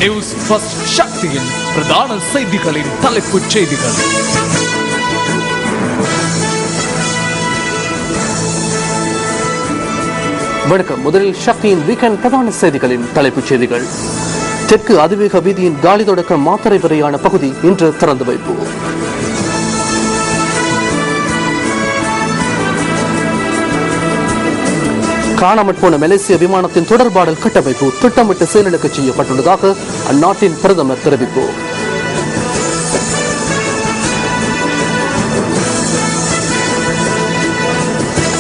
News first சக்தியின் பிரதான செய்திகளின் தலைப்புச் செய்திகள். வணக்கம். முதலில் சக்தியின் வீக்கெண்ட் பிரதான செய்திகளின் தலைப்புச் செய்திகள். தெற்கு அதிவேக வீதியின் காலி தொடக்கம் மாத்தறை வரையான பகுதி இன்று திறந்து வைப்பு. காணாமற் போன மலேசிய விமானத்தின் தொடர்பாடல் கட்டமைப்பு திட்டமிட்டு செயலிழக்க செய்யப்பட்டுள்ளதாக அந்நாட்டின் பிரதமர் தெரிவிப்பு.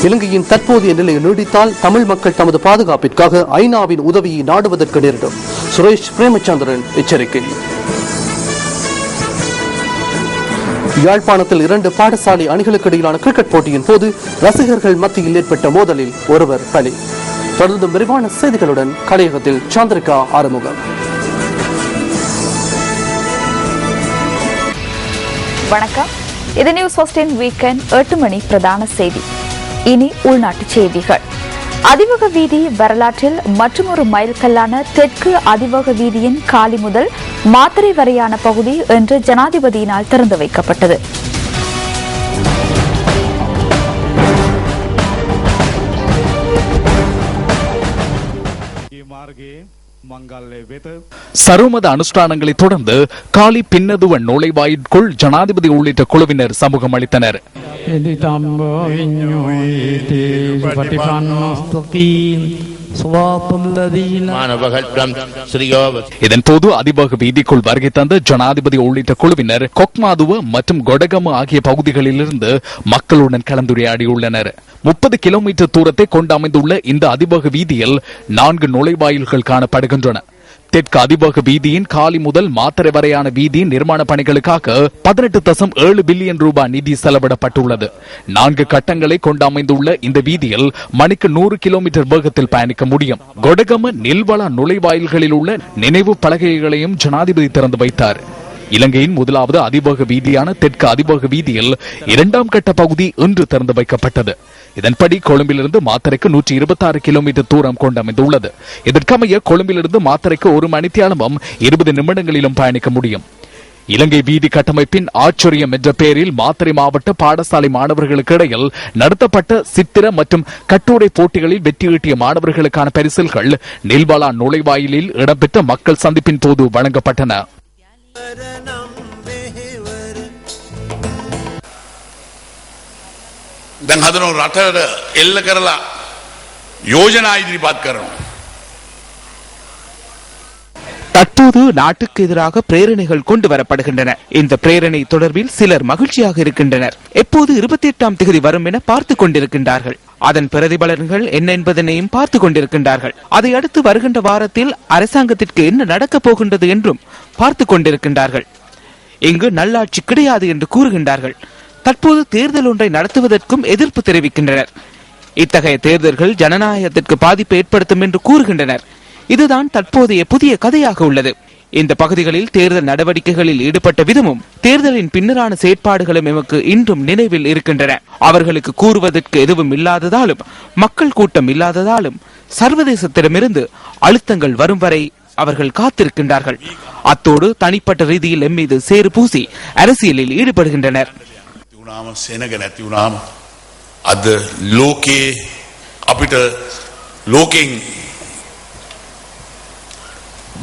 இலங்கையின் தற்போதைய நிலையை நீடித்தால் தமிழ் மக்கள் தமது பாதுகாப்பிற்காக ஐநாவின் உதவியை நாடுவதற்கு நேரிடும். சுரேஷ் பிரேமச்சந்திரன் எச்சரிக்கை. யாழ்ப்பாணத்தில் 2 பாடசாலை அணிகளுக்கு இடையிலான கிரிக்கெட் போட்டியின் போது ரசிகர்கள் மத்தியில் ஏற்பட்ட மோதலில் ஒருவர் பலி. தொடர்ந்து விரிவான செய்திகளுடன் கலையகத்தில் சந்திரிகா ஆறுமுகம். வணக்கம். இது நியூஸ் ஃபர்ஸ்டின் வீக்கெண்ட் 8 மணி பிரதான செய்தி. இனி உள்நாட்டு செய்திகள். அதிவேக வீதி வரலாற்றில் மற்றொரு மைல்கல்லான தெற்கு அதிவேக வீதியின் காலி முதல் மாத்தறை வரையான பகுதி இன்று ஜனாதிபதியினால் திறந்து வைக்கப்பட்டது. சருமத அனுஷ்டானங்களை தொடர்ந்து காலி பின்னதுவ நுழைவாயிற்குள் ஜனாதிபதி உள்ளிட்ட குழுவினர் சமூகம் அளித்தனர். இதன்போது அதிவேக வீதிக்குள் வருகை தந்த ஜனாதிபதி உள்ளிட்ட குழுவினர் கொக்மாதுவ மற்றும் கொடகம ஆகிய பகுதிகளிலிருந்து மக்களுடன் கலந்துரையாடியுள்ளனர். 30 கிலோமீட்டர் தூரத்தை கொண்டு அமைந்துள்ள இந்த அதிவேக வீதியில் 4 நுழைவாயில்கள் காணப்படுகின்றன. தெற்கு அதிவேக வீதியின் காலி முதல் மாத்தறை வரையான வீதியின் நிர்மாண பணிகளுக்காக 18.7 பில்லியன் ரூபாய் நிதி செலவிடப்பட்டுள்ளது. 4 கட்டங்களை கொண்டு அமைந்துள்ள இந்த வீதியில் மணிக்கு 100 கிலோமீட்டர் வேகத்தில் பயணிக்க முடியும். கொடகம நில்வளா நுழைவாயில்களில் உள்ள நினைவு பலகைகளையும் ஜனாதிபதி திறந்து வைத்தார். இலங்கையின் முதலாவது அதிவேக வீதியான தெற்கு அதிவேக வீதியில் 2ஆம் கட்ட பகுதி இன்று திறந்து வைக்கப்பட்டது. இதன்படி கொழும்பிலிருந்து மாத்தறைக்கு 126 கிலோமீட்டர் தூரம் கொண்டு அமைந்துள்ளது. இதற்கமைய கொழும்பிலிருந்து மாத்தறைக்கு 1 மணித்தியாலமும் 20 நிமிடங்களிலும் பயணிக்க முடியும். இலங்கை வீதி கட்டமைப்பின் ஆச்சரியம் என்ற பெயரில் மாத்தறை மாவட்ட பாடசாலை மாணவர்களுக்கு இடையில் நடத்தப்பட்ட சித்திர மற்றும் கட்டுரை போட்டிகளில் வெற்றியீட்டிய மாணவர்களுக்கான பரிசில்கள் நில்வளா நுழைவாயிலில் இடம்பெற்ற மக்கள் சந்திப்பின் போது வழங்கப்பட்டன. දැන් හදන රටට එල්ල කරලා யோஜனா ඉදිරිපත් කරනවා. தற்போது நாட்டுக்கு எதிராக பிரேரணைகள் கொண்டு வரப்படுகின்றன. இந்த பிரேரணை தொடர்பில் சிலர் மகிழ்ச்சியாக இருக்கின்றனர். எப்போது 28ஆம் தேதி வரும் என பார்த்துக் கொண்டிருக்கின்றார்கள். அதன் பிரதிபலன்கள் என்ன என்பதனையும் பார்த்துக் கொண்டிருக்கின்றார்கள். அதை அடுத்து வருகின்ற வாரத்தில் அரசாங்கத்திற்கு என்ன நடக்கப் போகின்றது என்றும் பார்த்துக் கொண்டிருக்கின்றார்கள். இங்கு நல்லாட்சி கிடையாது என்று கூறுகின்றார்கள். தற்போது தேர்தல் ஒன்றை நடத்துவதற்கும் எதிர்ப்பு தெரிவிக்கின்றனர். இத்தகைய தேர்தல்கள் ஜனநாயகத்திற்கு பாதிப்பை ஏற்படுத்தும் என்று கூறுகின்றனர். இதுதான் தற்போதைய புதிய கதையாக உள்ளது. இந்த பகுதிகளில் தேர்தல் நடவடிக்கைகளில் ஈடுபட்ட விதமும் தேர்தலின் பின்னரான செயற்பாடுகளும் எமக்கு இன்றும் நினைவில் இருக்கின்றன. அவர்களுக்கு கூறுவதற்கு எதுவும் இல்லாததாலும் மக்கள் கூட்டம் இல்லாததாலும் சர்வதேசத்திடமிருந்து அழுத்தங்கள் வரும் வரை அவர்கள் காத்திருக்கின்றார்கள். அத்தோடு தனிப்பட்ட ரீதியில் எம் மீது சேறு பூசி அரசியலில் ஈடுபடுகின்றனர். සෙනග නැති වුණාම අද ලෝකයේ අපිට ලෝකෙන්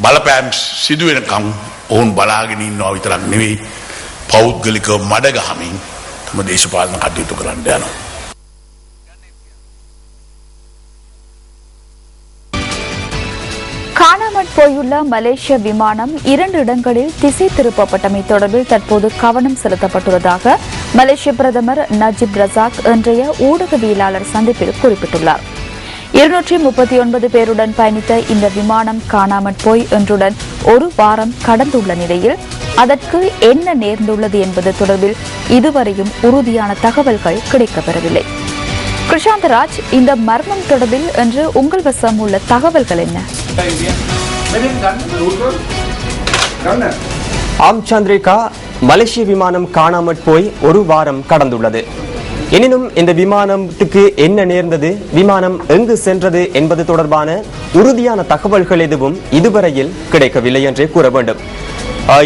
බලපෑම් සිදු වෙනකම් ඔවුන් බලාගෙන ඉන්නවා විතරක් නෙවෙයි පෞද්ගලිකව මඩ ගහමින් තම දේශපාලන කටයුතු කරන්න යනවා. காணாமற் போயுள்ள மலேசிய விமானம் 2 இடங்களில் திசை திருப்பப்பட்டமை தொடர்பில் தற்போது கவனம் செலுத்தப்பட்டுள்ளதாக மலேசிய பிரதமர் நஜிப் ரசாக் இன்றைய ஊடகவியலாளர் சந்திப்பில் குறிப்பிட்டுள்ளார். 239 பேருடன் பயணித்த இந்த விமானம் காணாமற் போய் இன்றுடன் 1 வாரம் கடந்துள்ள நிலையில் அதற்கு என்ன நேர்ந்துள்ளது என்பது தொடர்பில் இதுவரையும் உறுதியான தகவல்கள் கிடைக்கப்பெறவில்லை. கிருஷாந்தராஜ், இந்த மர்மம் தொடர்பில் இன்று உங்கள் வசம் உள்ள தகவல்கள் என்ன? ஆம் சந்திரிகா, மலேசிய விமானம் காணாமற் போய் 1 வாரம் கடந்துள்ளது. எனினும் இந்த விமானத்துக்கு என்ன நேர்ந்தது, விமானம் எங்கு சென்றது என்பது தொடர்பான உறுதியான தகவல்கள் எதுவும் இதுவரையில் கிடைக்கவில்லை என்றே கூற வேண்டும்.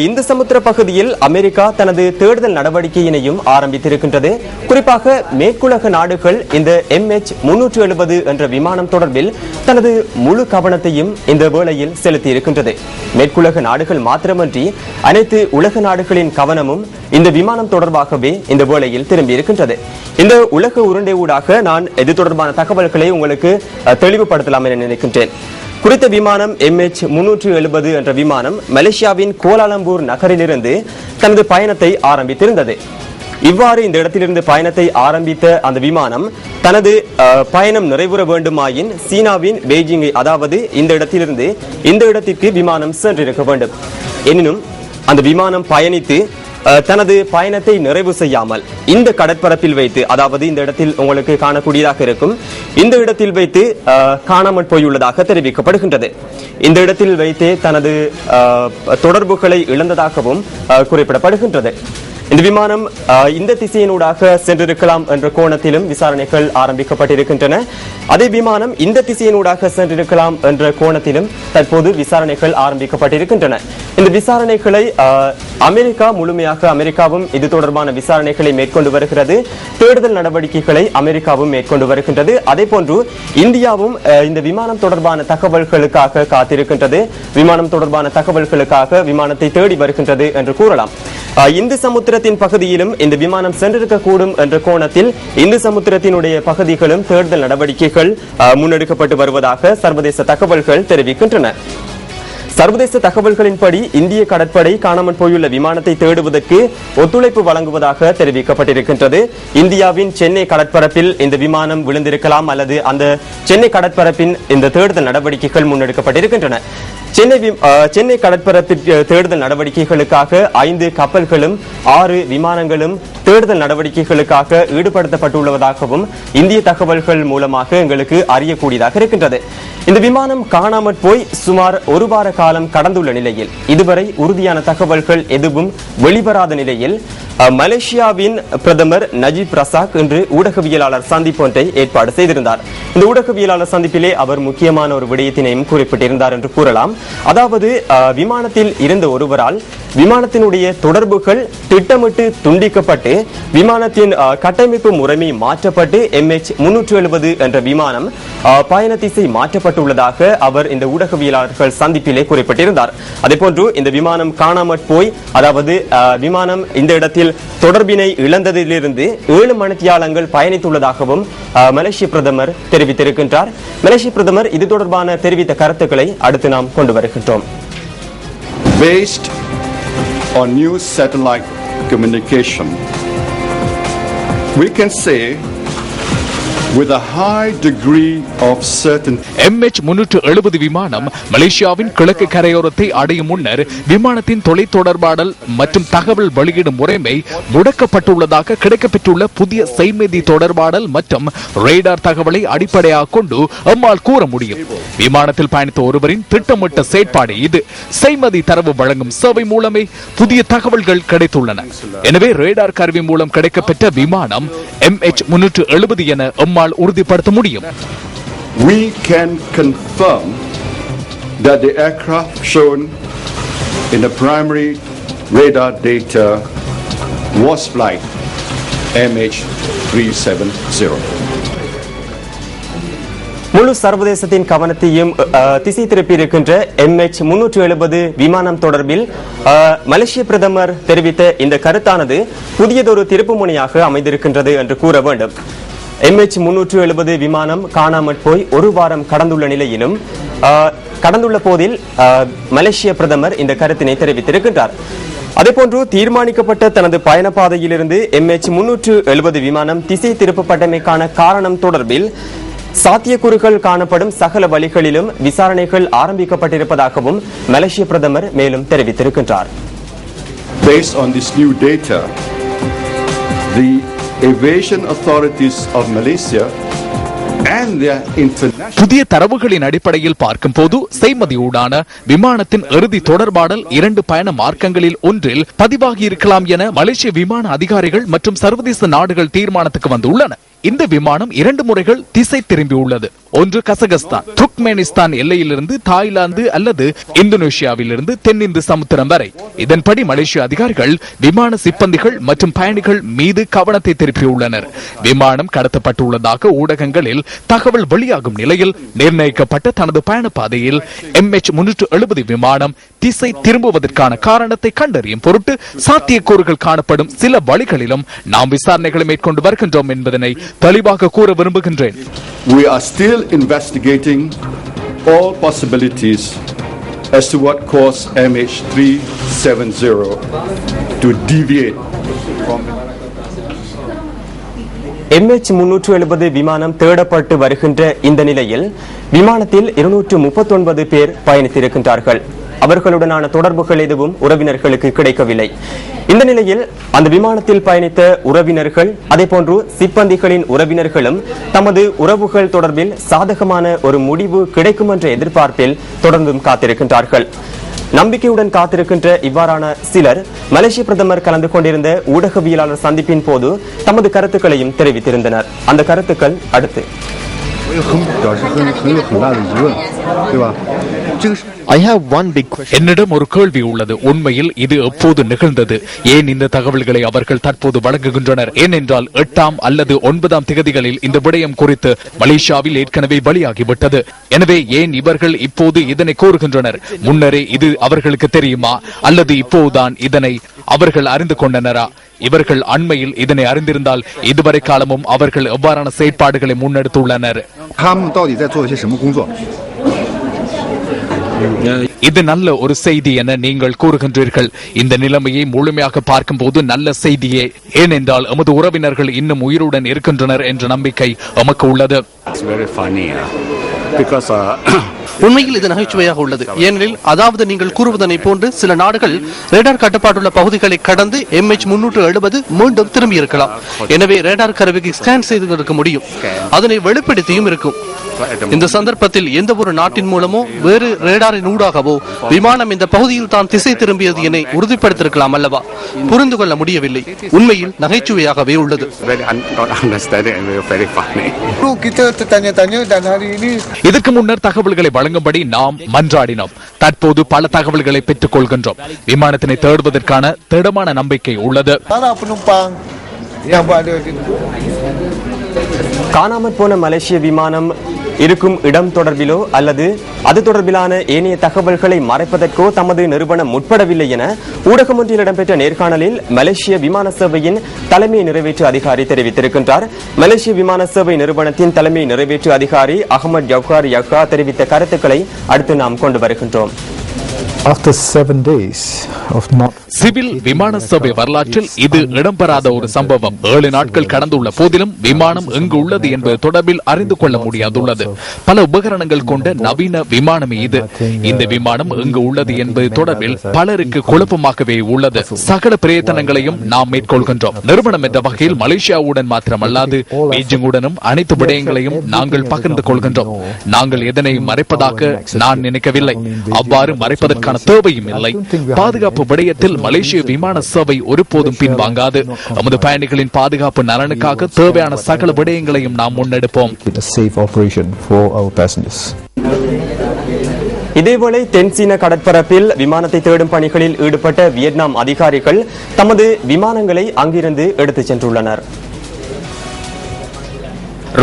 இந்த சமுத்திர பகுதியில் அமெரிக்கா தனது தேடுதல் நடவடிக்கையினையும் ஆரம்பித்திருக்கின்றது. குறிப்பாக மேற்குலக நாடுகள் இந்த MH370 என்ற விமானம் தொடர்பில் தனது முழு கவனத்தையும் இந்த வேளையில் செலுத்தி இருக்கின்றது. மேற்குலக நாடுகள் மாத்திரமன்றி அனைத்து உலக நாடுகளின் கவனமும் இந்த விமானம் தொடர்பாகவே இந்த வேளையில் திரும்பி இருக்கின்றது. இந்த உலக உருண்டை ஊடாக நான் இது தொடர்பான தகவல்களை உங்களுக்கு தெளிவுபடுத்தலாம் என நினைக்கின்றேன். குறித்த விமானம் MH370 என்ற விமானம் மலேசியாவின் கோலாலம்பூர் நகரிலிருந்து தனது பயணத்தை ஆரம்பித்திருந்தது. இவ்வாறு இந்த இடத்திலிருந்து பயணத்தை ஆரம்பித்த அந்த விமானம் தனது பயணம் நிறைவுற வேண்டுமாயின் சீனாவின் பெய்ஜிங்கை, அதாவது இந்த இடத்திலிருந்து இந்த இடத்திற்கு விமானம் சென்றிருக்க வேண்டும். எனினும் அந்த விமானம் பயணித்து தனது பயணத்தை நிறைவு செய்யாமல் இந்த கடற்பரப்பில் வைத்து, அதாவது இந்த இடத்தில் உங்களுக்கு காணக்கூடியதாக இருக்கும் இந்த இடத்தில் வைத்து காணாமல் போயுள்ளதாக தெரிவிக்கப்படுகின்றது. இந்த இடத்தில் வைத்தே தனது தொடர்புகளை இழந்ததாகவும் குறிப்பிடப்படுகின்றது. இந்த விமானம் இந்த திசையினூடாக சென்றிருக்கலாம் என்ற கோணத்திலும் விசாரணைகள் ஆரம்பிக்கப்பட்டிருக்கின்றன. அதே விமானம் இந்த திசையினூடாக சென்றிருக்கலாம் என்ற கோணத்திலும் தற்போது விசாரணைகள் ஆரம்பிக்கப்பட்டிருக்கின்றன. இந்த விசாரணைகளை அமெரிக்காவும் இது தொடர்பான விசாரணைகளை மேற்கொண்டு வருகிறது. தேடுதல் நடவடிக்கைகளை அமெரிக்காவும் மேற்கொண்டு வருகின்றது. அதே போன்று இந்தியாவும் இந்த விமானம் தொடர்பான தகவல்களுக்காக காத்திருக்கின்றது. விமானம் தொடர்பான தகவல்களுக்காக விமானத்தை தேடி வருகின்றது என்று கூறலாம். இந்து சமுத்திரத்தின் பகுதியிலும் இந்த விமானம் சென்றிருக்கக்கூடும் என்ற கோணத்தில் இந்து சமுத்திரத்தினுடைய பகுதிகளும் தேடுதல் நடவடிக்கைகள் முன்னெடுக்கப்பட்டு வருவதாக சர்வதேச தகவல்கள் தெரிவிக்கின்றன. சர்வதேச தகவல்களின்படி இந்திய கடற்படை காணாமல் போயுள்ள விமானத்தை தேடுவதற்கு ஒத்துழைப்பு வழங்குவதாக தெரிவிக்கப்பட்டிருக்கின்றது. இந்தியாவின் சென்னை கடற்பரப்பில் இந்த விமானம் விழுந்திருக்கலாம் அல்லது அந்த சென்னை கடற்பரப்பின் இந்த தேடுதல் நடவடிக்கைகள் முன்னெடுக்கப்பட்டிருக்கின்றன. சென்னை கடற்பரப்பில் தேடுதல் நடவடிக்கைகளுக்காக 5 கப்பல்களும் 6 விமானங்களும் தேடுதல் நடவடிக்கைகளுக்காக ஈடுபடுத்தப்பட்டுள்ளதாகவும் இந்திய தகவல்கள் மூலமாக எங்களுக்கு அறியக்கூடியதாக இருக்கின்றது. இந்த விமானம் காணாமற் போய் சுமார் 1 வார காலம் கடந்துள்ள நிலையில் இதுவரை உறுதியான தகவல்கள் எதுவும் வெளிவராத நிலையில் மலேசியாவின் பிரதமர் நஜீப் ரசாக் இன்று ஊடகவியலாளர் சந்திப்பு ஒன்றை ஏற்பாடு செய்திருந்தார். இந்த ஊடகவியலாளர் சந்திப்பிலே அவர் முக்கியமான ஒரு விடயத்தினையும் குறிப்பிட்டிருந்தார் என்று கூறலாம். அதாவது விமானத்தில் இருந்த ஒருவரால் விமானத்தினுடைய தொடர்புகள் திட்டமிட்டு துண்டிக்கப்பட்டு விமானத்தின் கட்டமைப்பு முறைமை மாற்றப்பட்டு MH370 என்ற விமானம் பயண திசை மாற்றப்பட்டுள்ளதாக அவர் இந்த ஊடகவியலாளர்கள் சந்திப்பிலே குறிப்பிட்டிருந்தார். அதேபோன்று இந்த விமானம் காணாமற் போய், அதாவது விமானம் இந்த இடத்தில் தொடர்பினை இழந்ததிலிருந்து 7 மணித்தியாலங்கள் பயணித்துள்ளதாகவும் மலேசிய பிரதமர் தெரிவித்திருக்கின்றார். மலேசிய பிரதமர் இது தொடர்பான தெரிவித்த கருத்துக்களை அடுத்து நாம் கொண்டு வருகின்றோம். Based on new satellite communication, we can say with a high degree of certainty MH370 விமானம் மலேசியாவின் கிழக்கு கரையோரத்தை அடையும் முன்னர் விமானத்தின் தொலைத்தொடர்பாடல் மற்றும் தகவல் வெளியீடு முறைமை முடக்கப்பட்டுள்ளதாக கிடைக்கப்பெற்றுள்ள புதிய செய்தி தொடர்பாடல் மற்றும் ரேடார் தகவலை அடிப்படையாக கொண்டு நம்மால் கூற முடியும். விமானத்தில் பயணித்த ஒருவரின் திட்டமிட்ட செயற்பாடு இது. செய்தி தரவு வழங்கும் சேவை மூலமே புதிய தகவல்கள் கிடைத்துள்ளன. எனவே ரேடார் கருவி மூலம் கிடைக்கப்பெற்ற விமானம் MH370 என நம்மால் உறுதிப்படுத்த முடியும். We can confirm that the aircraft shown in the primary radar data was flight MH370. முழு சர்வதேசத்தின் கவனத்தையும் திசை திருப்பி இருக்கின்ற MH370 விமானம் தொடர்பில் மலேசிய பிரதமர் தெரிவித்த இந்த கருத்தானது புதியதொரு திருப்புமுனையாக அமைந்திருக்கின்றது என்று கூற வேண்டும். MH370 விமானம் காணாமற் போய் 1 வாரம் கடந்துள்ள நிலையிலும் கடந்துள்ள போதில் மலேசிய பிரதமர் இந்த கருத்தினை தெரிவித்திருக்கின்றார். அதேபோன்று தீர்மானிக்கப்பட்ட தனது பயணப்பாதையிலிருந்து MH370 விமானம் திசை திருப்பப்பட்டமைக்கான காரணம் தொடர்பில் சாத்தியக்கூறுகள் காணப்படும் சகல வழிகளிலும் விசாரணைகள் ஆரம்பிக்கப்பட்டிருப்பதாகவும் மலேசிய பிரதமர் மேலும் தெரிவித்திருக்கின்றார். Based on this new data, the aviation authorities of Malaysia and their international. புதிய தரவுகளின் அடிப்படையில் பார்க்கும் போது செய்மதியூடான விமானத்தின் இறுதி தொடர்பாடல் 2 பயண மார்க்கங்களில் ஒன்றில் பதிவாகி இருக்கலாம் என மலேசிய விமான அதிகாரிகள் மற்றும் சர்வதேச நாடுகள் தீர்மானத்துக்கு வந்துள்ளன. இந்த விமானம் 2 முறைகள் திசை திரும்பியுள்ளது. ஒன்று கசகஸ்தான், துர்க்மெனிஸ்தான் எல்லையிலிருந்து தாய்லாந்து அல்லது இந்தோனேஷியாவிலிருந்து தென்னிந்து சமுத்திரம் வரை. இதன்படி மலேசிய அதிகாரிகள் விமான சிப்பந்திகள் மற்றும் பயணிகள் மீது கவனத்தை திருப்பியுள்ளனர். விமானம் கடத்தப்பட்டுள்ளதாக ஊடகங்களில் தகவல் வெளியாகும் நிலையில் நிர்ணயிக்கப்பட்ட தனது பயண பாதையில் MH370 விமானம் திசை திரும்புவதற்கான காரணத்தை கண்டறியும் பொருட்டு சாத்தியக்கூறுகள் காணப்படும் சில வழிகளிலும் நாம் விசாரணைகளை மேற்கொண்டு வருகின்றோம் என்பதனை தெளிவாக கூற விரும்புகின்றேன். We are still investigating all possibilities as to what caused MH370 to deviate from MH370 விமானம் தேடப்பட்டு வருகின்ற இந்த நிலையில் விமானத்தில் 239 பேர் பயணித்திருக்கின்றார்கள். அவர்களுடனான தொடர்புகள் எதுவும் உறவினர்களுக்கு கிடைக்கவில்லை. இந்த நிலையில் அந்த விமானத்தில் பயணித்த உறவினர்கள் அதேபோன்று சிப்பந்திகளின் உறவினர்களும் தமது உறவுகள் தொடர்பில் சாதகமான ஒரு முடிவு கிடைக்கும் என்ற எதிர்பார்ப்பில் தொடர்ந்தும் காத்திருக்கின்றார்கள். நம்பிக்கையுடன் காத்திருக்கின்ற இவ்வாறான சிலர் மலேசிய பிரதமர் கலந்து கொண்டிருந்த ஊடகவியலாளர் சந்திப்பின் போது தமது கருத்துக்களையும் தெரிவித்திருந்தனர். அந்த கருத்துக்கள் அடுத்து. என்னிடம் ஒரு கேள்வி உள்ளது. உண்மையில் இது எப்போது நிகழ்ந்தது? ஏன் இந்த தகவல்களை அவர்கள் தற்போது வழங்குகின்றனர்? ஏனென்றால் 8ஆம் அல்லது 9ஆம் திகதிகளில் இந்த விடயம் குறித்து மலேசியாவில் ஏற்கனவே பலியாகிவிட்டது. எனவே ஏன் இவர்கள் இப்போது இதனை கோருகின்றனர்? முன்னரே இது அவர்களுக்கு தெரியுமா அல்லது இப்போதுதான் இதனை அவர்கள் அறிந்து கொண்டனரா? இவர்கள் அண்மையில் இதனை அறிந்திருந்தால் இதுவரை காலமும் அவர்கள் எவ்வாறான செயற்பாடுகளை முன்னெடுத்துள்ளனர்? இது நல்ல ஒரு செய்தி என நீங்கள் கூறுகின்றீர்கள். இந்த நிலைமையை முழுமையாக பார்க்கும் போது நல்ல செய்தியே. ஏனென்றால் எமது உறவினர்கள் இன்னும் உயிருடன் இருக்கின்றனர் என்ற நம்பிக்கை எமக்கு உள்ளது. உண்மையில் இது நகைச்சுவையாக உள்ளது. ஏனெனில் அதாவது நீங்கள் கூறுவதனை போன்று சில நாடுகள் ரேடார் கட்டுப்பாட்டுள்ள பகுதிகளை கடந்து MH370 மீண்டும் திரும்பி இருக்கலாம். எனவே ரேடார் கருவிக்கு ஸ்கேன் செய்திருக்க முடியும், அதனை வெளிப்படுத்தியும் இருக்கும். இந்த சந்தர்ப்பத்தில் எந்த ஒரு நாட்டின் மூலமோ வேறு ரேடாரின் ஊடாகவோ விமானம் இந்த பகுதியில் தான் திசை திரும்பியது என உறுதிப்படுத்திருக்கலாம் அல்லவா? புரிந்து கொள்ள முடியவில்லை. உண்மையில் நகைச்சுவையாகவே உள்ளது. இதற்கு முன்னர் தகவல்களை வழங்கும்படி நாம் மன்றாடினோம். தற்போது பல தகவல்களை பெற்றுக் கொள்கின்றோம். விமானத்தினை தேடுவதற்கான திடமான நம்பிக்கை உள்ளது. காணாமற் போன மலேசிய விமானம் இருக்கும் இடம் தொடர்பிலோ அல்லது அது தொடர்பிலான ஏனைய தகவல்களை மறைப்பதற்கோ தமது நிறுவனம் முற்படவில்லை என ஊடகம் ஒன்றில் இடம்பெற்ற நேர்காணலில் மலேசிய விமான சேவையின் தலைமை நிறைவேற்று அதிகாரி தெரிவித்திருக்கின்றார். மலேசிய விமான சேவை நிறுவனத்தின் தலைமை நிறைவேற்று அதிகாரி அகமது ஜவ்ஹார் யஹ்யா தெரிவித்த கருத்துக்களை அடுத்து நாம் கொண்டு வருகின்றோம். சிவில் விமான சேவை வரலாற்றில் இது இடம்பெறாத ஒரு சம்பவம். 7 நாட்கள் கடந்துள்ள போதிலும் விமானம் எங்கு உள்ளது என்பது தொடர்பில் அறிந்து கொள்ள முடியாதுள்ளது. பல உபகரணங்கள் கொண்ட நவீன விமானமே இது. இந்த விமானம் எங்கு உள்ளது என்பது தொடர்பில் பலருக்கு குழப்பமாகவே உள்ளது. சகல பிரயத்தனங்களையும் நாம் மேற்கொள்கின்றோம். நிறுவனம் என்ற வகையில் மலேசியாவுடன் மாத்திரமல்லாது பீஜிங்குடனும் அனைத்து விடயங்களையும் நாங்கள் பகிர்ந்து கொள்கின்றோம். நாங்கள் எதனை மறைப்பதாக நான் நினைக்கவில்லை. அவ்வாறு மறைப்பதற்கான தேவையும் இல்லை. பாதுகாப்பு விடயத்தில் மலேசிய விமான சேவை ஒருபோதும் பின்வாங்காது. நமது பயணிகளின் பாதுகாப்பு நலனுக்காக தேவையான சகல விடயங்களையும் நாம் முன்னெடுப்போம். இதேவேளை தென்சீன கடற்பரப்பில் விமானத்தை தேடும் பணிகளில் ஈடுபட்ட வியட்நாம் அதிகாரிகள் தமது விமானங்களை அங்கிருந்து எடுத்துச் சென்றுள்ளனர்.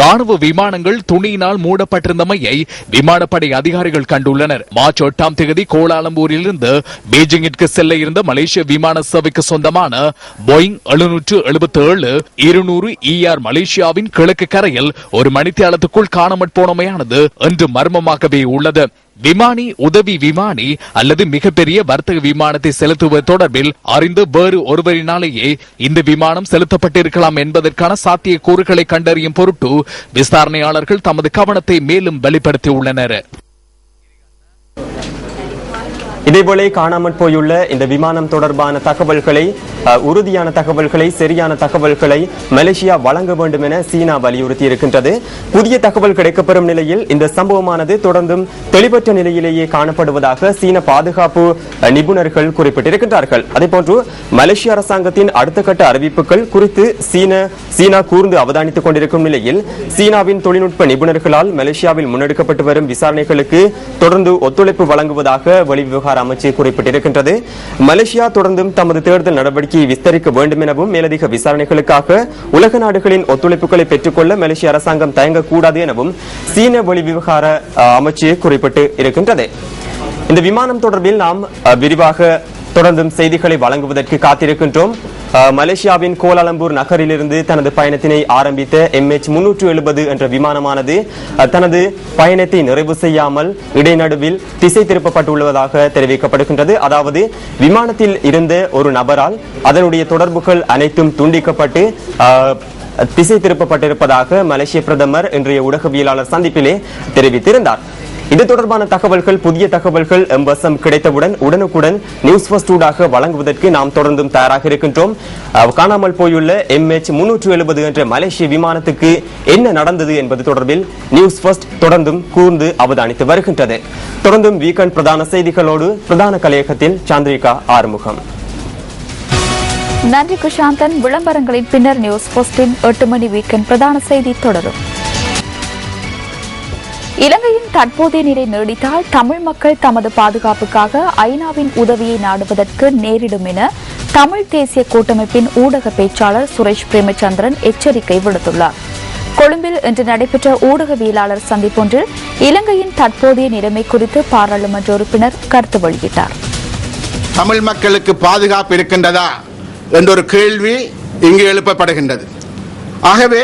ராணுவ விமானங்கள் துணியினால் மூடப்பட்டிருந்தமையை விமானப்படை அதிகாரிகள் கண்டுள்ளனர். மார்ச் 8ஆம் தேதி கோலாலம்பூரிலிருந்து பீஜிங்கிற்கு செல்ல இருந்த மலேசிய விமான சேவைக்கு சொந்தமான போயிங் 777-200 ER மலேசியாவின் கிழக்கு கரையில் ஒரு மணித்தியாலத்துக்குள் காணாமற் போனமையானது என்று மர்மமாகவே உள்ளது. விமானி, உதவி விமானி அல்லது மிகப்பெரிய வர்த்தக விமானத்தை செலுத்துவது தொடர்பில் அறிந்து வேறு ஒருவரினாலேயே இந்த விமானம் செலுத்தப்பட்டிருக்கலாம் என்பதற்கான சாத்திய கூறுகளை கண்டறியும் பொருட்டு விசாரணையாளர்கள் தமது கவனத்தை மேலும் வெளிப்படுத்தியுள்ளனர். இதேபோல காணாமல் போயுள்ள இந்த விமானம் தொடர்பான தகவல்களை உறுதியான தகவல்களை சரியான தகவல்களை மலேசியா வழங்க வேண்டும் என சீனா வலியுறுத்தி இருக்கின்றது. புதிய தகவல் கிடைக்கப்பெறும் நிலையில் இந்த சம்பவமானது தொடர்ந்தும் தெளிவற்ற நிலையிலேயே காணப்படுவதாக சீன பாதுகாப்பு நிபுணர்கள் குறிப்பிட்டிருக்கின்றார்கள். அதேபோன்று மலேசிய அரசாங்கத்தின் அடுத்த கட்ட அறிவிப்புகள் குறித்து சீனா கூர்ந்து அவதானித்துக் கொண்டிருக்கும் நிலையில் சீனாவின் தொழில்நுட்ப நிபுணர்களால் மலேசியாவில் முன்னெடுக்கப்பட்டு வரும் விசாரணைகளுக்கு தொடர்ந்து ஒத்துழைப்பு வழங்குவதாக வெளிவிவகார அமைச்சு குறிப்பிட்டிருக்கின்றது. மலேசியா தொடர்ந்தும் தமது தேடுதல் நடவடிக்கையை விஸ்தரிக்க வேண்டும் எனவும் மேலதிக விசாரணைகளுக்காக உலக நாடுகளின் ஒத்துழைப்புகளை பெற்றுக்கொள்ள மலேசிய அரசாங்கம் தயங்கக்கூடாது எனவும் சீன வெளிவிவகார அமைச்சு குறிப்பிட்டு இருக்கின்றது. இந்த விமானம் தொடர்பில் நாம் விரிவாக தொடர்ந்தும் செய்திகளை வழங்குவதற்கு காத்திருக்கின்றோம். மலேசியாவின் கோலாலம்பூர் நகரிலிருந்து தனது பயணத்தினை ஆரம்பித்த MH370 என்ற விமானமானது தனது பயணத்தை நிறைவு செய்யாமல் இடைநடுவில் திசை திருப்பப்பட்டுள்ளதாக தெரிவிக்கப்படுகின்றது. அதாவது விமானத்தில் இருந்த ஒரு நபரால் அதனுடைய தொடர்புகள் அனைத்தும் துண்டிக்கப்பட்டு திசை திருப்பப்பட்டிருப்பதாக மலேசிய பிரதமர் இன்றைய ஊடகவியலாளர் சந்திப்பிலே தெரிவித்திருந்தார். இது தொடர்பான தகவல்கள் புதிய தகவல்கள் எம்பசம் கிடைத்தவுடன் உடனுக்குடன் நியூஸ் ஃபர்ஸ்ட் ஊடாக வழங்குவதற்கு நாம் தொடர்ந்தும் தயாராக இருக்கின்றோம். காணாமல் போயுள்ள MH370 என்ற மலேசிய விமானத்துக்கு என்ன நடந்தது என்பது தொடர்பில் நியூஸ் ஃபர்ஸ்ட் தொடர்ந்தும் கூர்ந்து அவதானித்து வருகின்றது. தொடர்ந்தும் வீக்கெண்ட் பிரதான செய்திகளோடு பிரதான கலையகத்தில் சந்திரிகா ஆறுமுகம். நன்றி குஷாந்தன். விளம்பரங்களின் பின்னர் நியூஸ் ஃபர்ஸ்டின் 8 மணி வீக்கெண்ட் பிரதான செய்தி தொடரும். இலங்கையின் தற்போதைய நிலை நீடித்தால் தமிழ் மக்கள் தமது பாதுகாப்புக்காக ஐநாவின் உதவியை நாடுவதற்கு நேரிடும் என தமிழ் தேசிய கூட்டமைப்பின் ஊடக பேச்சாளர் சுரேஷ் பிரேமச்சந்திரன் எச்சரிக்கை விடுத்துள்ளார். கொழும்பில் இன்று நடைபெற்ற ஊடகவியலாளர் சந்திப்பொன்றில் இலங்கையின் தற்போதைய நிலைமை குறித்து பாராளுமன்ற உறுப்பினர் கருத்து வெளியிட்டார். தமிழ் மக்களுக்கு பாதுகாப்பு இருக்கின்றதா என்றொரு கேள்வி இங்கு எழுப்பப்படுகின்றது. ஆகவே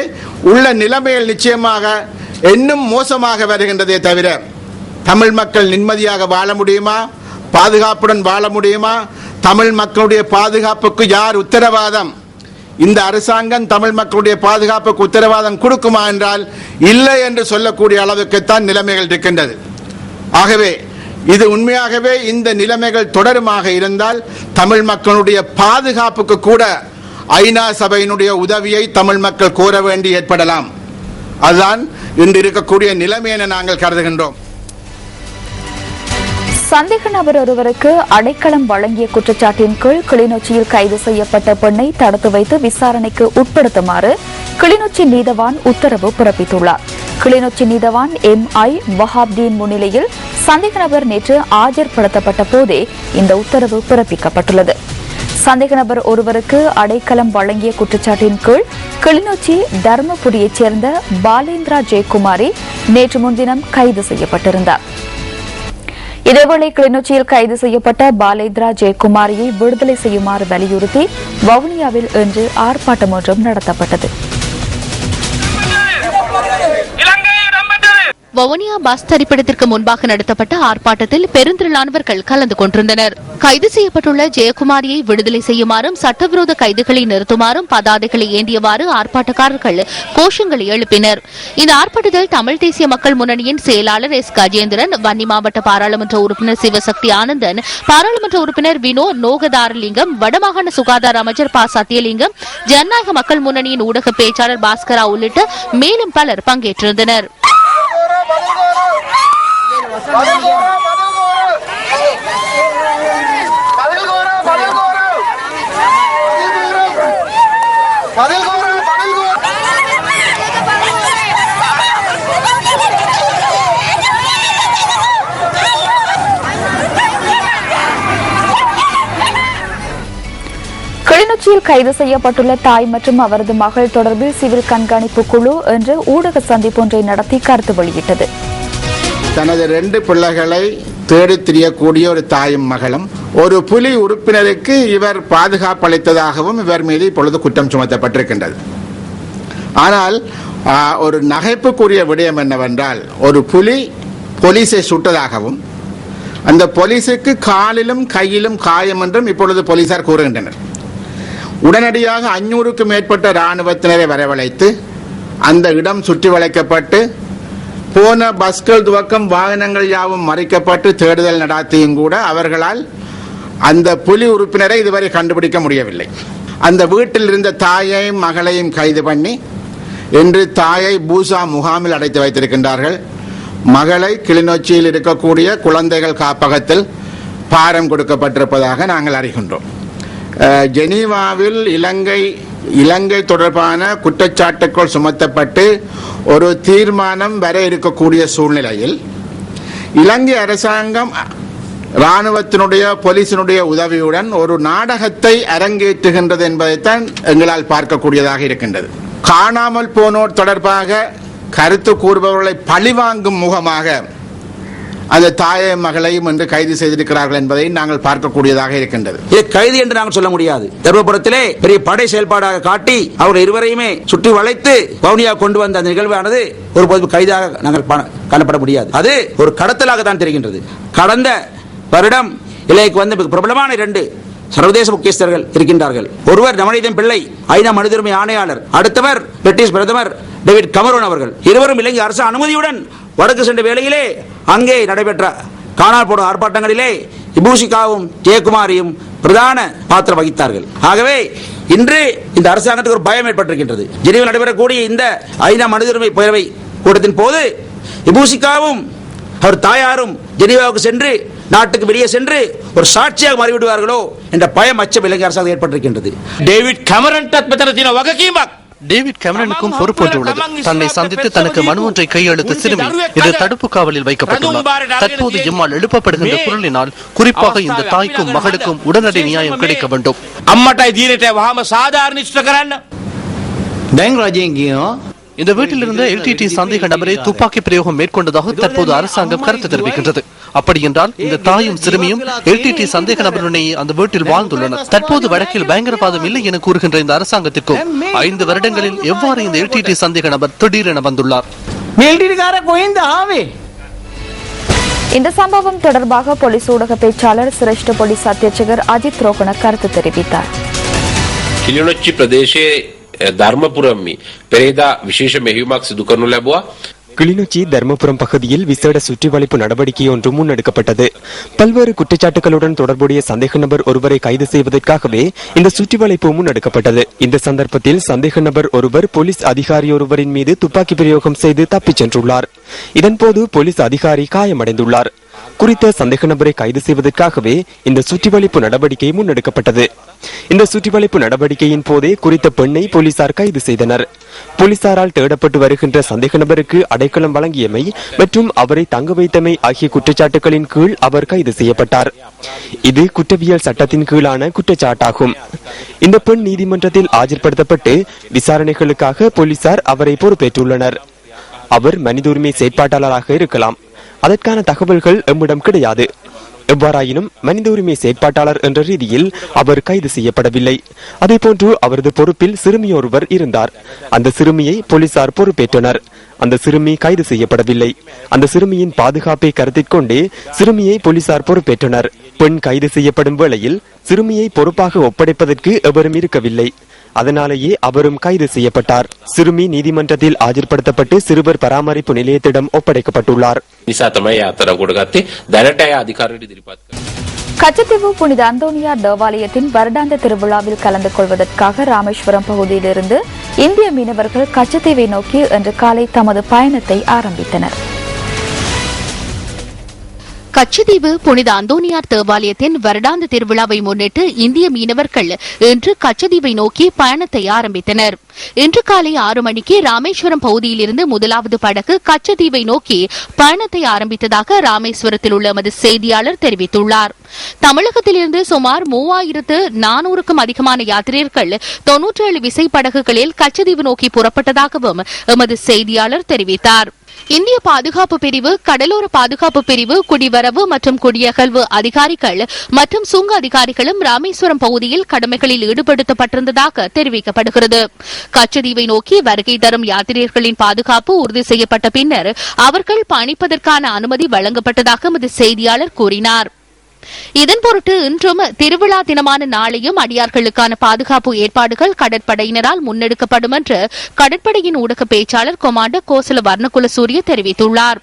உள்ள நிலைமையில் நிச்சயமாக இன்னும் மோசமாக வருகின்றதே தவிர தமிழ் மக்கள் நிம்மதியாக வாழ முடியுமா, பாதுகாப்புடன் வாழ முடியுமா? தமிழ் மக்களுடைய பாதுகாப்புக்கு யார் உத்தரவாதம்? இந்த அரசாங்கம் தமிழ் மக்களுடைய பாதுகாப்புக்கு உத்தரவாதம் கொடுக்குமா என்றால் இல்லை என்று சொல்லக்கூடிய அளவுக்குத்தான் நிலைமைகள் இருக்கின்றது. ஆகவே இது உண்மையாகவே இந்த நிலைமைகள் தொடருமாக இருந்தால் தமிழ் மக்களுடைய பாதுகாப்புக்கு கூட ஐநா சபையினுடைய உதவியை தமிழ் மக்கள் கோர வேண்டி ஏற்படலாம். அதுதான் இன்று இருக்கக்கூடிய நிலைமை என நாங்கள் கருதுகின்றோம். சந்தேக நபர் ஒருவருக்கு அடைக்கலம் வழங்கிய குற்றச்சாட்டின் கீழ் கிளிநொச்சியில் கைது செய்யப்பட்ட பெண்ணை தடுத்து வைத்து விசாரணைக்கு உட்படுத்துமாறு கிளிநொச்சி நீதவான் உத்தரவு பிறப்பித்துள்ளார். கிளிநொச்சி நீதவான் MI வஹாப்தீன் முன்னிலையில் சந்தேக நபர் நேற்று ஆஜர்படுத்தப்பட்ட போதே இந்த உத்தரவு பிறப்பிக்கப்பட்டுள்ளது. சந்தேக நபர் ஒருவருக்கு அடைக்கலம் வழங்கிய குற்றச்சாட்டின் கீழ் கிளிநொச்சி தர்மபுரியைச் சேர்ந்த பாலேந்திரா ஜெயக்குமாரி நேற்று முன்தினம் கைது செய்யப்பட்டிருந்தார். இதேவேளை கிளிநொச்சியில் கைது செய்யப்பட்ட பாலேந்திரா ஜெயக்குமாரியை விடுதலை செய்யுமாறு வலியுறுத்தி வவுனியாவில் இன்று ஆர்ப்பாட்டம் ஒன்றும் நடத்தப்பட்டது. வவுனியா பஸ் தரிப்பிடத்திற்கு முன்பாக நடத்தப்பட்ட ஆர்ப்பாட்டத்தில் பெருந்திரளானவர்கள் கலந்து கொண்டிருந்தனர். கைது செய்யப்பட்டுள்ள ஜெயக்குமாரியை விடுதலை செய்யுமாறும் சட்டவிரோத கைதுகளை நிறுத்துமாறும் பதாதைகளை ஏந்தியவாறு ஆர்ப்பாட்டக்காரர்கள் கோஷங்களை எழுப்பினர். இந்த ஆர்ப்பாட்டத்தில் தமிழ் தேசிய மக்கள் முன்னணியின் செயலாளர் S. கஜேந்திரன், வன்னி மாவட்ட பாராளுமன்ற உறுப்பினர் சிவசக்தி ஆனந்தன், பாராளுமன்ற உறுப்பினர் வினோ நோகதாரலிங்கம், வடமாகாண சுகாதார அமைச்சர் ப. சத்தியலிங்கம், ஜனநாயக மக்கள் முன்னணியின் ஊடக பேச்சாளர் பாஸ்கரா உள்ளிட்ட மேலும் பலர் பங்கேற்றிருந்தனர். கிளிநொச்சியில் கைது செய்யப்பட்டுள்ள தாய் மற்றும் அவரது மகள் தொடர்பில் சிவில் கண்காணிப்பு குழு இன்று ஊடக சந்திப்பொன்றை நடத்தி கருத்து வெளியிட்டது. தனது 2 பிள்ளைகளை தேடித் திரியக்கூடிய ஒரு தாயும் மகளும் ஒரு புலி உறுப்பினருக்கு இவர் பாதுகாப்பு அளித்ததாகவும் இவர் மீது இப்பொழுது குற்றம் சுமத்தப்பட்டிருக்கின்றது. ஆனால் ஒரு நகைப்புக்குரிய விடயம் என்னவென்றால், ஒரு புலி போலீஸை சுட்டதாகவும் அந்த போலீஸுக்கு காலிலும் கையிலும் காயம் என்றும் இப்பொழுது போலீசார் கூறுகின்றனர். உடனடியாக 500க்கும் மேற்பட்ட இராணுவத்தினரை வரவழைத்து அந்த இடம் சுற்றி வளைக்கப்பட்டு போன பஸ்கள் துவக்கம் வாகனங்கள் யாவும் மறைக்கப்பட்டு தேடுதல் நடாத்தியும் கூட அவர்களால் அந்த புலி உறுப்பினரை இதுவரை கண்டுபிடிக்க முடியவில்லை. அந்த வீட்டில் இருந்த தாயையும் மகளையும் கைது பண்ணி இன்று தாயை பூசா முகாமில் அடைத்து வைத்திருக்கின்றார்கள். மகளை கிளிநொச்சியில் இருக்கக்கூடிய குழந்தைகள் காப்பகத்தில் பாரம் கொடுக்கப்பட்டிருப்பதாக நாங்கள் அறிகின்றோம். ஜெனீவாவில் இலங்கை தொடர்பான குற்றச்சாட்டுக்கள் சுமத்தப்பட்டு ஒரு தீர்மானம் வர இருக்கக்கூடிய சூழ்நிலையில் இலங்கை அரசாங்கம் இராணுவத்தினுடைய போலீசினுடைய உதவியுடன் ஒரு நாடகத்தை அரங்கேற்றுகின்றது என்பதைத்தான் எங்களால் பார்க்கக்கூடியதாக இருக்கின்றது. காணாமல் போனோர் தொடர்பாக கருத்து கூறுபவர்களை பழிவாங்கும் முகமாக அந்த தாயை மகளையும் என்று கைது செய்திருக்கிறார்கள் என்பதை நாங்கள் பார்க்கக்கூடியதாக இருக்கின்றது. இது கைது என்று நாங்கள் சொல்ல முடியாது. தர்மபுரத்திலே பெரிய படை செயல்பாடாக காட்டி அவர்கள் இருவரையுமே சுற்றி வளைத்து வவுனியா கொண்டு வந்த அந்த நிகழ்வானது ஒரு கைதாக நாங்கள் காணப்பட முடியாது. அது ஒரு கடத்தலாக தான் தெரிகின்றது. கடந்த வருடம் இலங்கைக்கு வந்த மிக பிரபலமான 2 சர்வதேச முக்கியஸ்தர்கள் இருக்கின்றார்கள். ஒருவர் நமனிதன் பிள்ளை, ஐநா மனித உரிமை ஆணையாளர். அடுத்தவர் பிரிட்டிஷ் பிரதமர் டேவிட் கமரோன் அவர்கள். இருவரும் இலங்கை அரசு அனுமதியுடன் வடக்கு சென்ற வேளையிலே அங்கே நடைபெற்ற காணாமல் போன ஆர்ப்பாட்டங்களிலே இபூசிகாவும் ஜெயக்குமாரியும் பிரதான பாத்திரம் வகித்தார்கள். ஆகவே இன்று இந்த அரசாங்கத்துக்கு ஒரு பயம் ஏற்பட்டிருக்கின்றது. ஜெனீவாவில் நடைபெறக்கூடிய இந்த ஐநா மனித உரிமை பேரவை கூட்டத்தின் போது இபூசிகாவும் அவர் தாயாரும் ஜெனீவாவுக்கு சென்று நாட்டுக்கு வெளியே சென்று ஒரு சாட்சியாக மாறிவிடுவார்களோ என்ற பயம் அச்சம் இலங்கை அரசாங்கம் ஏற்பட்டிருக்கின்றது. டேவிட் கேமரனுக்கும் பொறுப்பொன்று உள்ளது. தன்னை சந்தித்து தனக்கு மனு ஒன்றை கையெழுத்து சிறுமி இது தடுப்பு காவலில் வைக்கப்பட்டுள்ளார். தற்போது எம்மால் எழுப்பப்படுகின்ற குரலினால் குறிப்பாக இந்த தாய்க்கும் மகளுக்கும் உடனடி நியாயம் கிடைக்க வேண்டும். இந்த வீட்டில் இருந்த LTT சந்தேக நபரை துப்பாக்கி பிரயோகம் மேற்கொண்டதாக தற்போது அரசாங்கம் கருத்து தெரிவிக்கின்றது. அப்படி என்றால் இந்த தாயும் சிறுமியும் LTT சந்தேக நபருடனேயே அந்த வீட்டில் வாழ்ந்துள்ளனர். தற்போது வழக்கில் பயங்கரவாதம் இல்லை என கூறுகின்ற இந்த அரசாங்கத்திற்கும் 5 வருடங்களில் எவ்வாறு இந்த LTT சந்தேக நபர் திடீரென வந்துள்ளார்? இந்த சம்பவம் தொடர்பாக போலீஸ் ஊடக பேச்சாளர் சிரேஷ்ட போலீஸ் அத்தியட்சகர் அஜித் ரோகன கருத்து தெரிவித்தார். கிளிநொச்சி பிரதேசයේ ධර්මපුරම්මි පෙරේදා විශේෂ මෙහෙයුමක් සිදු කරනු ලැබුවා. கிளிநொச்சி தர்மபுரம் பகுதியில் விசேட சுற்றி வளைப்பு நடவடிக்கை ஒன்று முன்னெடுக்கப்பட்டது. பல்வேறு குற்றச்சாட்டுகளுடன் தொடர்புடைய சந்தேக நபர் ஒருவரை கைது செய்வதற்காகவே இந்த சுற்றி வளைப்பு முன்னெடுக்கப்பட்டது. இந்த சந்தர்ப்பத்தில் சந்தேக நபர் ஒருவர் போலீஸ் அதிகாரி ஒருவரின் மீது துப்பாக்கி பிரயோகம் செய்து தப்பிச் சென்றுள்ளார். இதன்போது போலீஸ் அதிகாரி காயமடைந்துள்ளார். குறித்த சந்தேக நபரை கைது செய்வதற்காகவே இந்த சுற்றிவளைப்பு நடவடிக்கை முன்னெடுக்கப்பட்டது. இந்த சுற்றிவளைப்பு நடவடிக்கையின் போதே குறித்த பெண்ணை போலீசார் கைது செய்தனர். போலீசாரால் தேடப்பட்டு வருகின்ற சந்தேக நபருக்கு அடைக்கலம் வழங்கியமை மற்றும் அவரை தங்க வைத்தமை ஆகிய குற்றச்சாட்டுகளின் கீழ் அவர் கைது செய்யப்பட்டார். இது குற்றவியல் சட்டத்தின் கீழான குற்றச்சாட்டாகும். இந்த பெண் நீதிமன்றத்தில் ஆஜர்படுத்தப்பட்டு விசாரணைகளுக்காக போலீசார் அவரை பொறுப்பேற்றுள்ளனர். அவர் மனித உரிமை செயற்பாட்டாளராக இருக்கலாம். அதற்கான தகவல்கள் எம்மிடம் கிடையாது. எவ்வாறாயினும் மனித உரிமை செயற்பாட்டாளர் என்ற ரீதியில் அவர் கைது செய்யப்படவில்லை. அதேபோன்று அவரது பொறுப்பில் சிறுமியொருவர் இருந்தார். அந்த சிறுமியை போலீசார் பொறுப்பேற்றனர். அந்த சிறுமி கைது செய்யப்படவில்லை. அந்த சிறுமியின் பாதுகாப்பை கருத்தில் கொண்டே சிறுமியை போலீசார் பொறுப்பேற்றனர். பெண் கைது செய்யப்படும் வேளையில் சிறுமியை பொறுப்பாக ஒப்படைப்பதற்கு எவரும் இருக்கவில்லை. அதனாலேயே அவரும் கைது செய்யப்பட்டார். சிறுமி நீதிமன்றத்தில் ஆஜர்படுத்தப்பட்டு சிறுவர் பராமரிப்பு நிலையத்திடம் ஒப்படைக்கப்பட்டுள்ளார். கச்சத்தீவு புனித அந்தோனியார் தேவாலயத்தின் வருடாந்த திருவிழாவில் கலந்து கொள்வதற்காக ராமேஸ்வரம் பகுதியிலிருந்து இந்திய மீனவர்கள் கச்சத்தீவை நோக்கி இன்று காலை தமது பயணத்தை ஆரம்பித்தனர். கச்சத்தீவு புனித அந்தோனியார் தேவாலயத்தின் வருடாந்த திருவிழாவை முன்னிட்டு இந்திய மீனவர்கள் இன்று கச்சத்தீவை நோக்கி பயணத்தை ஆரம்பித்தனர். இன்று காலை 6 மணிக்கு ராமேஸ்வரம் பகுதியிலிருந்து முதலாவது படகு கச்சத்தீவை நோக்கி பயணத்தை ஆரம்பித்ததாக ராமேஸ்வரத்தில் உள்ள எமது செய்தியாளர் தெரிவித்துள்ளார். தமிழகத்திலிருந்து சுமார் 3400க்கும் அதிகமான யாத்ரீகர்கள் 97 விசைப்படகுகளில் கச்சத்தீவு நோக்கி புறப்பட்டதாகவும் எமது செய்தியாளர் தெரிவித்தார். இந்திய பாதுகாப்பு பிரிவு, கடலோர பாதுகாப்பு பிரிவு, குடிவரவு மற்றும் குடியகழ்வு அதிகாரிகள் மற்றும் சுங்க அதிகாரிகளும் ராமேஸ்வரம் பகுதியில் கடமைகளில் ஈடுபடுத்தப்பட்டிருந்ததாக தெரிவிக்கப்படுகிறது. கச்சத்தீவை நோக்கி வருகை தரும் யாத்ரீகர்களின் பாதுகாப்பு உறுதி செய்யப்பட்ட பின்னர் அவர்கள் பயணிப்பதற்கான அனுமதி வழங்கப்பட்டதாக எமது செய்தியாளர் கூறினார். இதன் பொருட்டு இன்றும் திருவிழா தினமான நாளையும் அடியார்களுக்கான பாதுகாப்பு ஏற்பாடுகள் கடற்படையினரால் முன்னெடுக்கப்படும் என்று கடற்படையின் ஊடக பேச்சாளர் கொமாண்டர் கோசல வர்ணகுல சூரிய தெரிவித்துள்ளார்.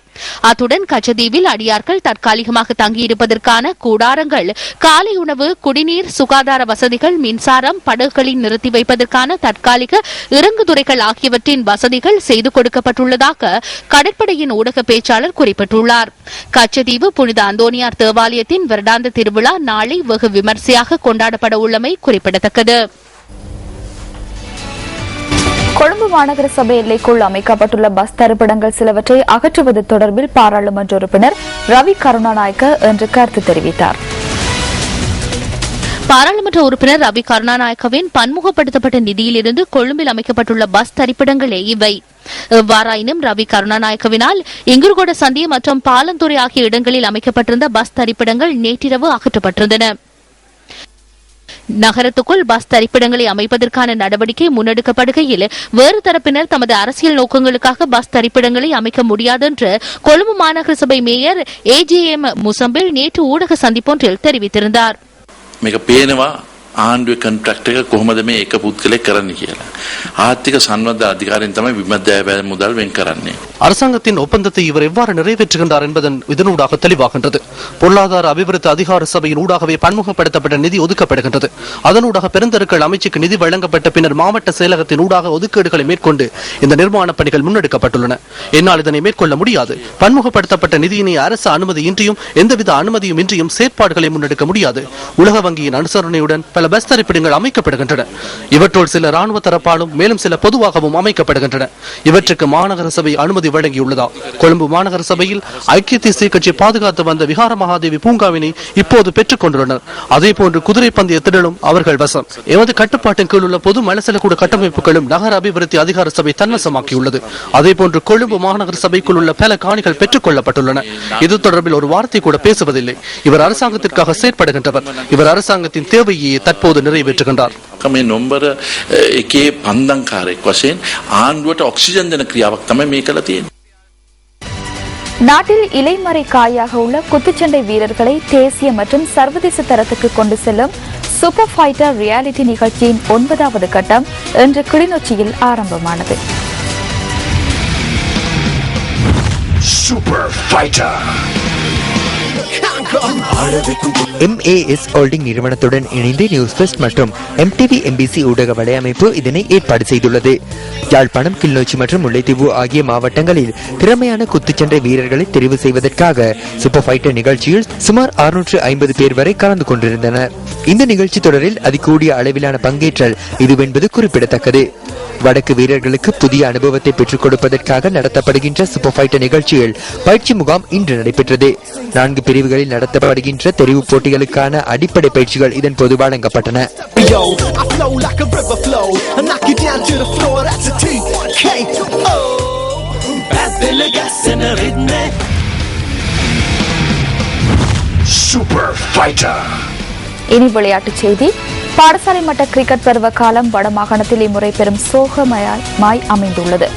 அத்துடன் கச்சதீவில் அடியார்கள் தற்காலிகமாக தங்கியிருப்பதற்கான கூடாரங்கள், காலை உணவு, குடிநீர், சுகாதார வசதிகள், மின்சாரம், படகுகளில் நிறுத்தி வைப்பதற்கான தற்காலிக இறங்குதுறைகள் ஆகியவற்றின் வசதிகள் செய்து கொடுக்கப்பட்டுள்ளதாக கடற்படையின் ஊடக பேச்சாளர் குறிப்பிட்டுள்ளார். கச்சதீவு புனித அந்தோனியார் தேவாலயத்தின் வருடாந்த திருவிழா நாளை வெகு விமர்சையாக கொண்டாடப்பட உள்ளமை குறிப்பிடத்தக்கது. கொழும்பு மாநகர சபை எல்லைக்குள் அமைக்கப்பட்டுள்ள பஸ் தரிப்பிடங்கள் சிலவற்றை அகற்றுவது தொடர்பில் பாராளுமன்ற உறுப்பினர் ரவி கருணாநாயக்க இன்று கருத்து தெரிவித்தார். பாராளுமன்ற உறுப்பினர் ரவி கருணாநாயக்கவின் பன்முகப்படுத்தப்பட்ட நிதியிலிருந்து கொழும்பில் அமைக்கப்பட்டுள்ள பஸ் தரிப்பிடங்களே இவை. எவ்வாறாயினும் ரவி கருணாநாயக்கவினால் இங்குர்கொட சந்தி மற்றும் பாலந்துறை ஆகிய இடங்களில் அமைக்கப்பட்டிருந்த பஸ் தரிப்பிடங்கள் நேற்றிரவு அகற்றப்பட்டிருந்தன. நகரத்துக்குள் பஸ் தரிப்பிடங்களை அமைப்பதற்கான நடவடிக்கை முன்னெடுக்கப்படுகையில் வேறு தரப்பினர் தமது அரசியல் நோக்கங்களுக்காக பஸ் தரிப்பிடங்களை அமைக்க முடியாது என்று கொழும்பு மாநகர சபை மேயர் AJM முசம்பில் நேற்று ஊடக சந்திப்பொன்றில் தெரிவித்திருந்தார். ආණ්ඩුවේ කොන්ට්‍රැක්ට් එක කොහොමද මේ එක පුද්ගලෙක් කරන්න කියලා. ආර්ථික සංවර්ධන අධිකාරියෙන් තමයි විමර්ශන මුදල් වෙන් කරන්නේ. அரசாங்கத்தின் ஒப்பந்தத்தை இவர் எவ்வாறு நிறைவேற்றுகின்றார் என்பதன் இதனூடாக தெளிவாகின்றது. பொருளாதார அபிவிருத்தி அதிகார சபையின் ஊடாகவே பன்முகப்படுத்தப்பட்ட நிதி ஒதுக்கப்படுகின்றது. அதனூடாக பெருந்தெருக்கள் அமைச்சுக்கு நிதி வழங்கப்பட்ட பின்னர் மாவட்ட செயலகத்தின் ஊடாக ஒதுக்கீடுகளை மேற்கொண்டு இந்த நிர்மாண பணிகள் முன்னெடுக்கப்பட்டுள்ளன. என்னால் இதனை மேற்கொள்ள முடியாது. பன்முகப்படுத்தப்பட்ட நிதியினை அரசு அனுமதியின்றியும் எந்தவித அனுமதியும் இன்றியும் செயற்பாடுகளை முன்னெடுக்க முடியாது. உலக வங்கியின் அனுசரணையுடன் பல பஸ் தரிப்பிடங்கள் அமைக்கப்படுகின்றன. இவற்றுள் சில ராணுவ தரப்பாலும் மேலும் சில பொதுவாகவும் அமைக்கப்படுகின்றன. இவற்றுக்கு மாநகர சபை அனுமதி வழங்கியுள்ளதா? கொழும்பு மாநகர சபையில் ஐக்கிய தேசிய கட்சி பாதுகாத்து வந்த விகார மகாதேவி பூங்காவினை இப்போது பெற்றுக் கொண்டுள்ளனர். அதேபோன்று குதிரை பந்தய திடலும் அவர்கள் வசம். எமது கட்டுப்பாட்டின் கீழ் உள்ள பொது மலசலக்கூட கட்டமைப்புகளும் நகர அபிவிருத்தி அதிகார சபை தன்வசமாக்கியுள்ளது. அதேபோன்று கொழும்பு மாநகர சபைக்குள் உள்ள பல காணிகள் பெற்றுக் கொள்ளப்பட்டுள்ளன. இது தொடர்பில் ஒரு வார்த்தை கூட பேசுவதில்லை. இவர் அரசாங்கத்திற்காக செயற்படுகின்றவர். இவர் அரசாங்கத்தின் தேவையை தற்போது நிறைவேற்றுகின்றார். මේ නොම්බර එකේ පන්දම්කාරයෙක් වශයෙන් ආණ්ඩුවට ඔක්සිජන් දෙන ක්‍රියාවක් තමයි මේ කළා තියෙන්නේ. நாட்டில் இலைமறை காயாக உள்ள குத்துச்சண்டை வீரர்களை தேசிய மற்றும் சர்வதேச தரத்துக்கு கொண்டு செல்லும் சூப்பர் ஃபைட்டர் ரியாலிட்டி நிகழ்ச்சியின் 9வது கட்டம் இன்று கிளிநொச்சியில் ஆரம்பமானது. சூப்பர் ஃபைட்டர் MAS ஹோல்டிங் நிறுவனத்துடன் இணைந்து நியூஸ் ஃபெஸ்ட் மற்றும் MTV MBC ஊடக வலையமைப்பு இதனை ஏற்பாடு செய்துள்ளது. யாழ்ப்பாணம், கிளிநொச்சி மற்றும் முல்லைத்தீவு ஆகிய மாவட்டங்களில் திறமையான குத்துச்சண்டை வீரர்களை தெரிவு செய்வதற்காக சூப்பர் ஃபைட்டர் நிகழ்ச்சியில் சுமார் 650 பேர் வரை கலந்து கொண்டிருந்தனர். இந்த நிகழ்ச்சி தொடரில் அதிகூடிய அளவிலான பங்கேற்றல் இதுவென்பது குறிப்பிடத்தக்கது. வடக்கு வீரர்களுக்கு புதிய அனுபவத்தை பெற்றுக் கொடுப்பதற்காக நடத்தப்படுகின்ற சூப்பர் ஃபைட்டர் நிகழ்ச்சியில் பயிற்சி முகாம் இன்று நடைபெற்றது. 4 பிரிவுகளில் நடத்தப்படுகின்ற தெரிவு போட்டிகளுக்கான அடிப்படை பயிற்சிகள் இதன் போது வழங்கப்பட்டன. இனி விளையாட்டுச் செய்தி. பாடசாலை மட்ட கிரிக்கெட் பருவ காலம் வடமாகாணத்தில் இம்முறை பெரும் சோகமாய் அமைந்துள்ளது.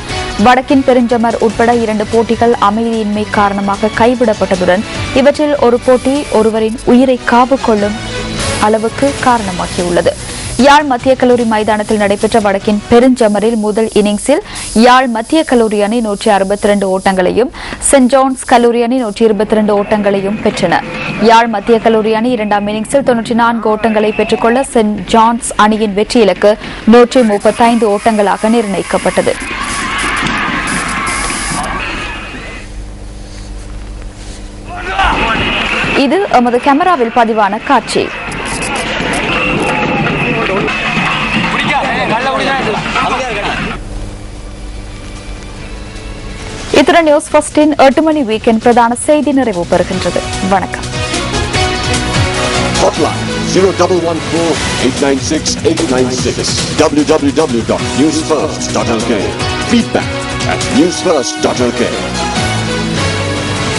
வடக்கின் பெருஞ்சமர் உட்பட 2 போட்டிகள் அமைதியின்மை காரணமாக கைவிடப்பட்டதுடன் இவற்றில் ஒரு போட்டி ஒருவரின் உயிரை காவு கொள்ளும் அளவுக்கு காரணமாகியுள்ளது. யாழ் மத்திய கல்லூரி மைதானத்தில் நடைபெற்ற வடக்கின் பெருஞ்சமரில் முதல் இன்னிங்ஸில் யாழ் மத்திய கல்லூரி அணி 162 ஓட்டங்களையும் சென்ட் ஜான்ஸ் கல்லூரி அணி 122 ஓட்டங்களையும் பெற்றன. யாழ் மத்திய கல்லூரி அணி 2ஆம் இன்னிங்ஸில் 94 ஓட்டங்களை பெற்றுக்கொள்ள சென்ட் ஜான்ஸ் அணியின் வெற்றி இலக்கு 135 ஓட்டங்களாக நிர்ணயிக்கப்பட்டது. இது எமது கேமராவில் பதிவான காட்சி. இத்துடன் நியூஸ் ஃபர்ஸ்டின் 8 மணி வீக்கெண்ட் பிரதான செய்தி நிறைவு பெறுகின்றது. வணக்கம். Hotline 0114-896-896 www.newsfirst.lk. Feedback at newsfirst.lk.